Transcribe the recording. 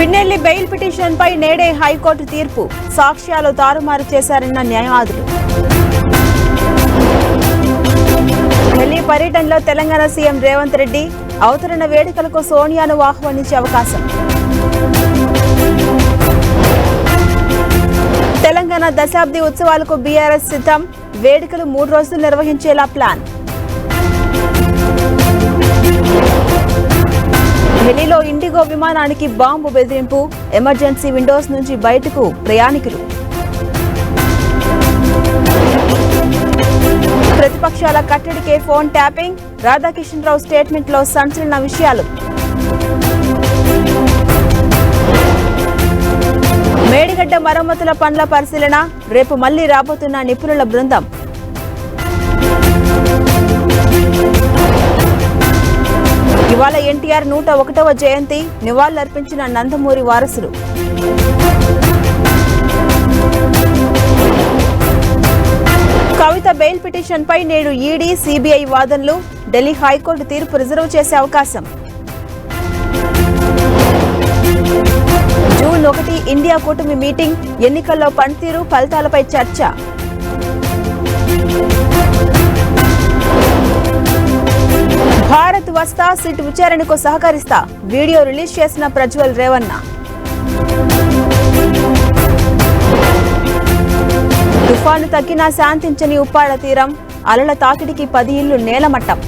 Pinnelli bail petition పై నేడే high court తీర్పు. సాక్ష్యాలు తారుమారు చేశారన్న న్యాయవాదులు. ఢిల్లీ పర్యటనలో తెలంగాణ సీఎం రేవంత్ రెడ్డి. అవతరణ వేడుకలకు సోనియాను ఆహ్వానించే అవకాశం. తెలంగాణ దశాబ్ది ఉత్సవాలకు బీఆర్ఎస్ సిద్ధం. వేడుకలు 3 రోజులు నిర్వహించేలా ప్లాన్. ఢిల్లీలో ఇండిగో విమానానికి బాంబు బెదిరింపు. ఎమర్జెన్సీ విండోస్ నుంచి బయటకు ప్రయాణికులు. ప్రతిపక్షాల కట్టడికే ఫోన్ ట్యాపింగ్. రాధాకిషన్ రావు స్టేట్మెంట్లో సంచలన విషయాలు. మేడిగడ్డ మరమ్మతుల పనుల పరిశీలన. రేపు మళ్లీ రాబోతున్న నిపుణుల బృందం. ఇవాళ ఎన్టీఆర్ 101వ జయంతి. నివాళులర్పించిన నందమూరి వారసులు. కవిత బెయిల్ పిటిషన్ పై నేడు ఈడీ, సిబిఐ వాదనలు. ఢిల్లీ హైకోర్టు తీర్పు రిజర్వ్ చేసే అవకాశం. జూన్ 1 ఇండియా కూటమి మీటింగ్. ఎన్నికల్లో పనితీరు, ఫలితాలపై చర్చ. భారత్ వస్తా, సిట్ విచారణకు సహకరిస్తా. వీడియో రిలీజ్ చేసిన ప్రజ్వల్ రేవన్న. తుఫాను తగ్గినా శాంతించని ఉప్పాడ తీరం. అలల తాకిడికి 10 ఇళ్లు నేలమట్టం.